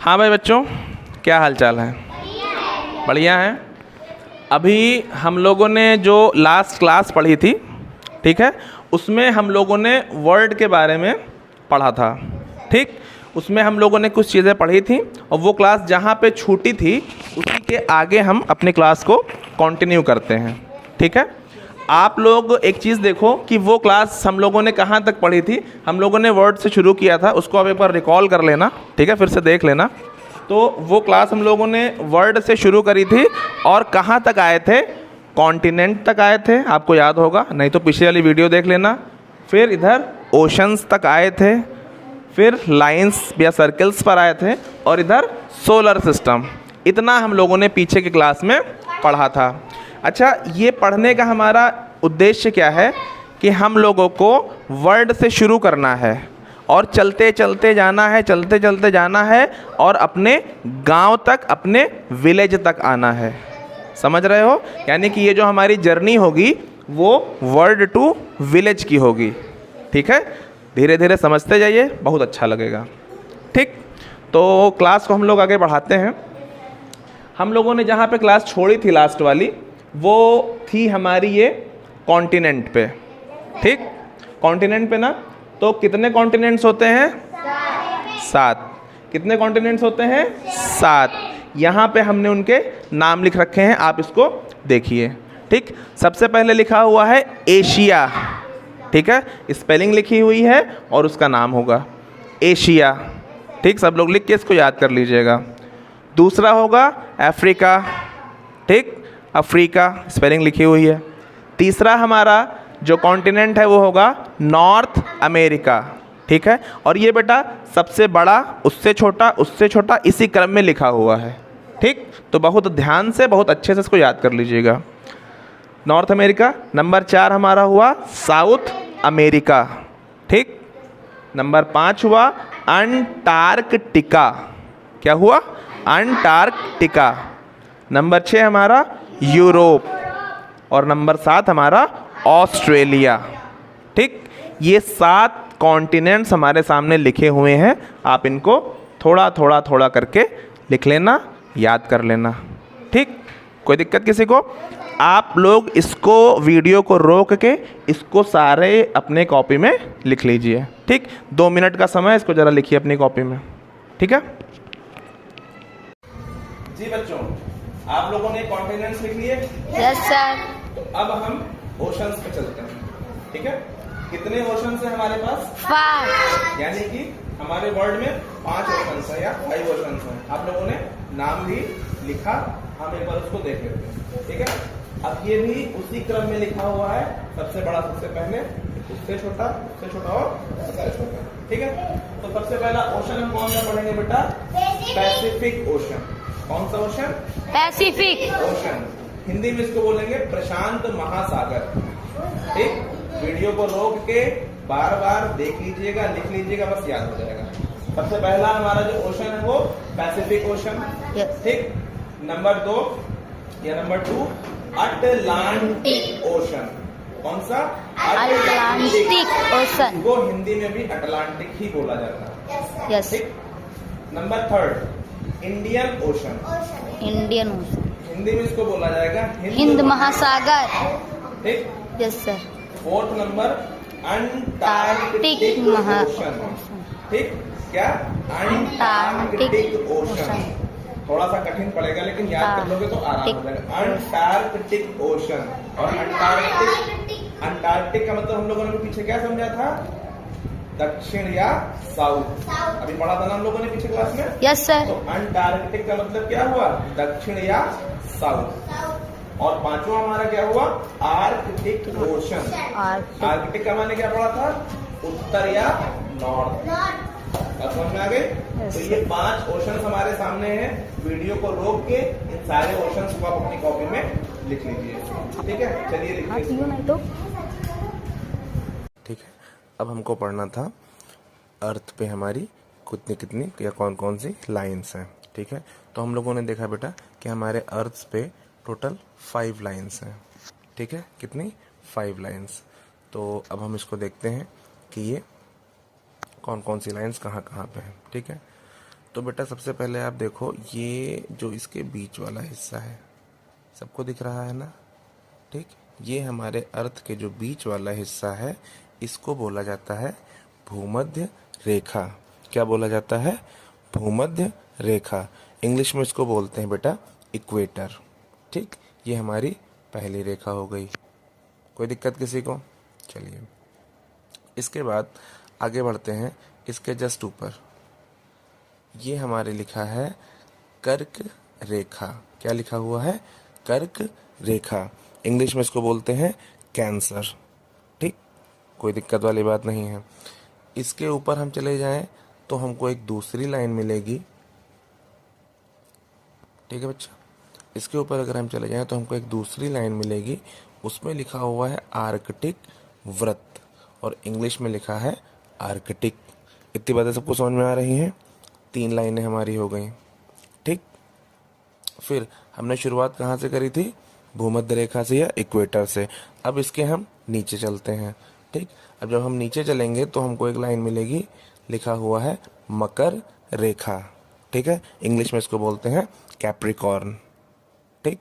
हाँ भाई बच्चों, क्या हाल चाल है? बढ़िया है। अभी हम लोगों ने जो लास्ट क्लास पढ़ी थी, ठीक है, उसमें हम लोगों ने वर्ड के बारे में पढ़ा था। ठीक, उसमें हम लोगों ने कुछ चीज़ें पढ़ी थी और वो क्लास जहाँ पे छूटी थी उसी के आगे हम अपनी क्लास को कंटिन्यू करते हैं। ठीक है, आप लोग एक चीज़ देखो कि वो क्लास हम लोगों ने कहाँ तक पढ़ी थी। हम लोगों ने वर्ड से शुरू किया था, उसको अब एक बार रिकॉल कर लेना, ठीक है, फिर से देख लेना। तो वो क्लास हम लोगों ने वर्ड से शुरू करी थी और कहाँ तक आए थे? कॉन्टिनेंट तक आए थे, आपको याद होगा, नहीं तो पिछली वाली वीडियो देख लेना। फिर इधर ओशंस तक आए थे, फिर लाइंस या सर्कल्स पर आए थे और इधर सोलर सिस्टम। इतना हम लोगों ने पीछे की क्लास में पढ़ा था। अच्छा, ये पढ़ने का हमारा उद्देश्य क्या है कि हम लोगों को वर्ड से शुरू करना है और चलते चलते जाना है, चलते चलते जाना है और अपने गांव तक, अपने विलेज तक आना है। समझ रहे हो? यानी कि ये जो हमारी जर्नी होगी वो वर्ड टू विलेज की होगी। ठीक है, धीरे धीरे समझते जाइए, बहुत अच्छा लगेगा। ठीक, तो क्लास को हम लोग आगे बढ़ाते हैं। हम लोगों ने जहाँ पे क्लास छोड़ी थी लास्ट वाली, वो थी हमारी ये कॉन्टिनेंट पे। ठीक, कॉन्टिनेंट पे ना, तो कितने कॉन्टिनेंट्स होते हैं? 7। कितने कॉन्टिनेंट्स होते हैं? 7। यहाँ पे हमने उनके नाम लिख रखे हैं, आप इसको देखिए। ठीक, सबसे पहले लिखा हुआ है एशिया। ठीक है, स्पेलिंग लिखी हुई है और उसका नाम होगा एशिया। ठीक, सब लोग लिख के इसको याद कर लीजिएगा। दूसरा होगा अफ्रीका। ठीक, अफ्रीका स्पेलिंग लिखी हुई है। तीसरा हमारा जो कॉन्टिनेंट है वो होगा नॉर्थ अमेरिका। ठीक है, और ये बेटा सबसे बड़ा, उससे छोटा, उससे छोटा, इसी क्रम में लिखा हुआ है। ठीक, तो बहुत ध्यान से, बहुत अच्छे से इसको याद कर लीजिएगा। North America. नंबर 4 हमारा हुआ साउथ अमेरिका। ठीक, नंबर 5 हुआ अंटार्कटिका। क्या हुआ? अंटार्कटिका। नंबर 6 हमारा यूरोप और नंबर 7 हमारा ऑस्ट्रेलिया। ठीक, ये 7 कॉन्टिनेंट्स हमारे सामने लिखे हुए हैं। आप इनको थोड़ा थोड़ा थोड़ा करके लिख लेना, याद कर लेना। ठीक, कोई दिक्कत किसी को? आप लोग इसको, वीडियो को रोक के इसको सारे अपने कॉपी में लिख लीजिए। ठीक, 2 मिनट का समय, इसको ज़रा लिखिए अपनी कॉपी में। ठीक है जी बच्चों, आप लोगों ने कॉन्टिनेंट्स लिख लिए? Yes sir. अब हम ओशंस पे चलते हैं। ठीक है, कितने ओशंस हैं हमारे पास? 5। यानी कि हमारे वर्ल्ड में 5 ओशंस है या 5 ओशंस हैं। आप लोगों ने नाम भी लिखा, हम एक बार उसको देख लेते हैं। ठीक है, अब ये भी उसी क्रम में लिखा हुआ है, सबसे बड़ा सबसे पहले, उससे छोटा, उससे छोटा और सबसे छोटा। ठीक है, तो सबसे पहला ओशन हम कौन सा पढ़ेंगे बेटा? Pacific ocean. कौन सा ओशन? Pacific ocean. हिंदी में इसको बोलेंगे प्रशांत महासागर। ठीक, वीडियो को रोक के बार बार देख लीजिएगा, लिख लीजिएगा, बस याद हो जाएगा। सबसे पहला हमारा जो ओशन है वो पैसिफिक ओशन। ठीक, नंबर 2 या नंबर 2 अटलांटिक ओशन। कौन सा? Atlantic ocean. वो हिंदी में भी अटलांटिक ही बोला जाता है। यस। ठीक, number 3 Indian ocean. Indian ocean. Hindi में इसको बोला जाएगा हिंद महासागर। ठीक, yes sir. 4th number Antarctic ocean. ठीक, क्या? Antarctic ocean. थोड़ा सा कठिन पड़ेगा लेकिन याद कर लोगे तो आराम हो जाएगा। Antarctic ocean. और अंटार्कटिक का मतलब हम लोगों ने पीछे क्या समझा था? दक्षिण या साउथ। अभी पढ़ा था ना हम लोगों ने पीछे क्लास में। Yes sir. तो अंटार्कटिक का मतलब क्या हुआ? दक्षिण या साउथ। और 5वां हमारा क्या हुआ? Arctic ocean. आर्कटिक का माने क्या पढ़ा था? उत्तर या नॉर्थ। समझ में आ गए? तो ये 5 ओशंस हमारे सामने हैं। वीडियो को रोक के इन सारे ओशंस को आप अपनी कॉपी में लिख लीजिए। ठीक है, चलिए लिखिए। नहीं तो ठीक है, अब हमको पढ़ना था अर्थ पे हमारी कितनी कितनी या कौन कौन सी लाइंस हैं। ठीक है, तो हम लोगों ने देखा बेटा कि हमारे अर्थ पे टोटल 5 लाइंस हैं। ठीक है, कितनी? 5 लाइंस। तो अब हम इसको देखते हैं कि ये कौन कौन सी लाइंस कहाँ कहाँ पे हैं। ठीक है, तो बेटा सबसे पहले आप देखो, ये जो इसके बीच वाला हिस्सा है, सबको दिख रहा है ना, ठीक। ये हमारे अर्थ के जो बीच वाला हिस्सा है, इसको बोला जाता है भूमध्य रेखा। क्या बोला जाता है? भूमध्य रेखा। इंग्लिश में इसको बोलते हैं बेटा इक्वेटर, ठीक। ये हमारी पहली रेखा हो गई। कोई दिक्कत किसी को? चलिए, इसके बाद आगे बढ़ते हैं। इसके जस्ट ऊपर ये हमारे लिखा है कर्क रेखा। क्या लिखा हुआ है? कर्क रेखा। इंग्लिश में इसको बोलते हैं कैंसर, ठीक। कोई दिक्कत वाली बात नहीं है। इसके ऊपर हम चले जाएं तो हमको एक दूसरी लाइन मिलेगी, ठीक है बच्चा। इसके ऊपर अगर हम चले जाएं तो हमको एक दूसरी लाइन मिलेगी, उसमें लिखा हुआ है आर्कटिक व्रत, और इंग्लिश में लिखा है आर्कटिक। इतनी बातें सबको समझ में आ रही हैं? 3 लाइनें हमारी हो गई, ठीक। फिर हमने शुरुआत कहाँ से करी थी? भूमध्य रेखा से या इक्वेटर से। अब इसके हम नीचे चलते हैं, ठीक। अब जब हम नीचे चलेंगे तो हमको एक लाइन मिलेगी, लिखा हुआ है मकर रेखा, ठीक है। इंग्लिश में इसको बोलते हैं कैप्रिकॉर्न, ठीक।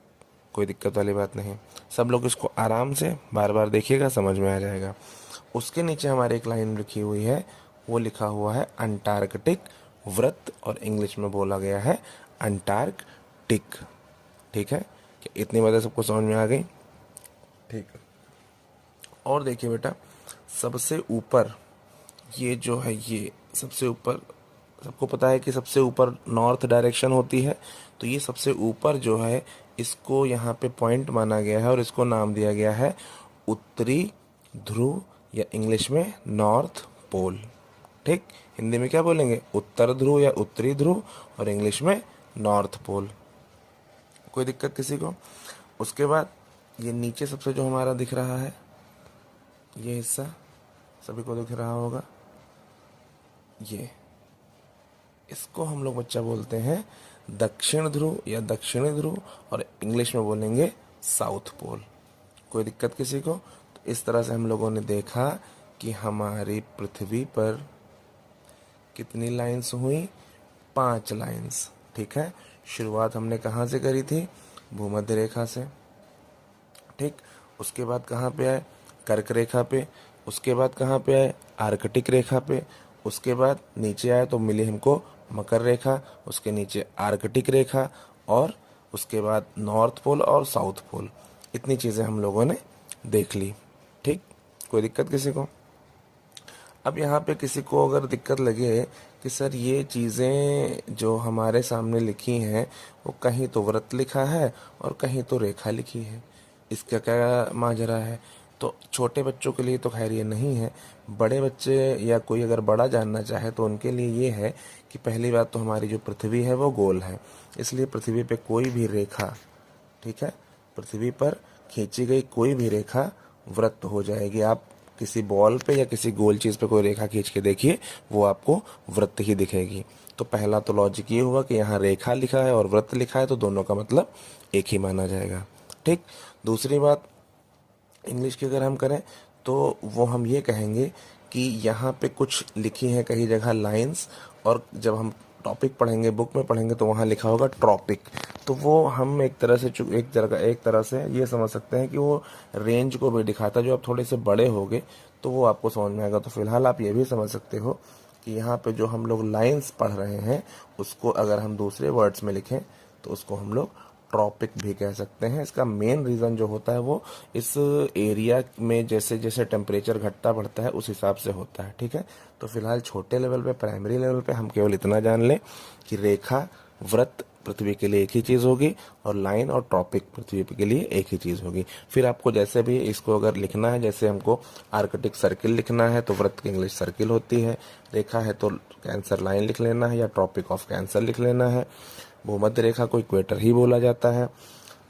कोई दिक्कत वाली बात नहीं। सब लोग इसको आराम से बार बार देखिएगा, समझ में आ जाएगा। उसके नीचे हमारी एक लाइन लिखी हुई है, वो लिखा हुआ है अंटार्कटिक व्रत, और इंग्लिश में बोला गया है अंटार्कटिक, ठीक है। क्या इतनी बातें सबको समझ में आ गई? ठीक है। और देखिए बेटा, सबसे ऊपर ये जो है, ये सबसे ऊपर, सबको पता है कि सबसे ऊपर नॉर्थ डायरेक्शन होती है, तो ये सबसे ऊपर जो है, इसको यहाँ पे पॉइंट माना गया है और इसको नाम दिया गया है उत्तरी ध्रुव, या इंग्लिश में नॉर्थ पोल, ठीक। हिंदी में क्या बोलेंगे? उत्तर ध्रुव या उत्तरी ध्रुव, और इंग्लिश में नॉर्थ पोल। कोई दिक्कत किसी को? उसके बाद ये नीचे सबसे जो हमारा दिख रहा है, ये हिस्सा सभी को दिख रहा होगा, ये, इसको हम लोग बच्चा बोलते हैं दक्षिण ध्रुव या दक्षिणी ध्रुव, और इंग्लिश में बोलेंगे साउथ पोल। कोई दिक्कत किसी को? तो इस तरह से हम लोगों ने देखा कि हमारी पृथ्वी पर कितनी लाइंस हुई? 5 लाइंस, ठीक है। शुरुआत हमने कहाँ से करी थी? भूमध्य रेखा से, ठीक। उसके बाद कहाँ पे आए? कर्क रेखा पे। उसके बाद कहाँ पे आए? आर्कटिक रेखा पे। उसके बाद नीचे आए तो मिली हमको मकर रेखा, उसके नीचे आर्कटिक रेखा, और उसके बाद नॉर्थ पोल और साउथ पोल। इतनी चीज़ें हम लोगों ने देख ली, ठीक। कोई दिक्कत किसी को? अब यहाँ पे किसी को अगर दिक्कत लगे कि सर ये चीज़ें जो हमारे सामने लिखी हैं, वो कहीं तो व्रत लिखा है और कहीं तो रेखा लिखी है, इसका क्या माजरा है? तो छोटे बच्चों के लिए तो खैर ये नहीं है, बड़े बच्चे या कोई अगर बड़ा जानना चाहे तो उनके लिए ये है कि पहली बात तो हमारी जो पृथ्वी है वो गोल है, इसलिए पृथ्वी पे कोई भी रेखा, ठीक है, पृथ्वी पर खींची गई कोई भी रेखा व्रत हो जाएगी। आप किसी बॉल पे या किसी गोल चीज़ पे कोई रेखा खींच के देखिए, वो आपको वृत्त ही दिखेगी। तो पहला तो लॉजिक ये हुआ कि यहाँ रेखा लिखा है और वृत्त लिखा है, तो दोनों का मतलब एक ही माना जाएगा, ठीक। दूसरी बात, इंग्लिश की अगर हम करें तो वो हम ये कहेंगे कि यहाँ पे कुछ लिखी हैं कई जगह लाइंस, और जब हम टॉपिक पढ़ेंगे, बुक में पढ़ेंगे, तो वहाँ लिखा होगा ट्रॉपिक। तो वो हम एक तरह से ये समझ सकते हैं कि वो रेंज को भी दिखाता है। जो आप थोड़े से बड़े होगे तो वो आपको समझ में आएगा। तो फिलहाल आप ये भी समझ सकते हो कि यहाँ पे जो हम लोग लाइंस पढ़ रहे हैं, उसको अगर हम दूसरे वर्ड्स में लिखें तो उसको हम लोग ट्रॉपिक भी कह सकते हैं। इसका मेन रीज़न जो होता है वो इस एरिया में जैसे जैसे टेम्परेचर घटता बढ़ता है उस हिसाब से होता है, ठीक है। तो फिलहाल छोटे लेवल पे, प्राइमरी लेवल पे हम केवल इतना जान लें कि रेखा, व्रत पृथ्वी के लिए एक ही चीज़ होगी, और लाइन और ट्रॉपिक पृथ्वी के लिए एक ही चीज़ होगी। फिर आपको जैसे भी इसको अगर लिखना है, जैसे हमको आर्कटिक सर्किल लिखना है तो व्रत की इंग्लिश सर्किल होती है, रेखा है तो कैंसर लाइन लिख लेना है या ट्रॉपिक ऑफ कैंसर लिख लेना है, भूमध्य रेखा को इक्वेटर ही बोला जाता है,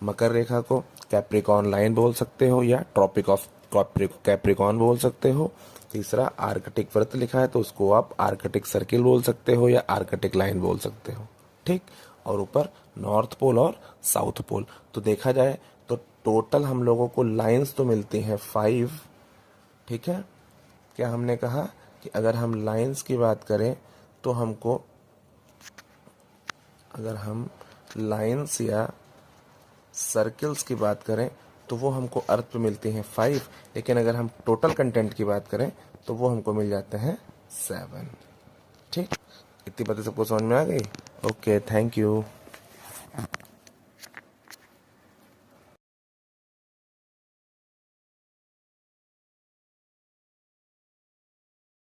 मकर रेखा को कैप्रिकॉर्न लाइन बोल सकते हो या ट्रॉपिक ऑफ कैप्रिकॉर्न बोल सकते हो। तीसरा, आर्कटिक व्रत लिखा है तो उसको आप आर्कटिक सर्किल बोल सकते हो या आर्कटिक लाइन बोल सकते हो, ठीक। और ऊपर नॉर्थ पोल और साउथ पोल। तो देखा जाए तो टोटल हम लोगों को लाइंस तो मिलती हैं 5, ठीक है। क्या हमने कहा कि अगर हम लाइंस की बात करें तो हमको अगर हम लाइंस या सर्कल्स की बात करें तो वो हमको अर्थ पे मिलती हैं 5, लेकिन अगर हम टोटल कंटेंट की बात करें तो वो हमको मिल जाते हैं 7। ठीक, इतनी बातें सबको समझ में आ गई? Okay, thank you.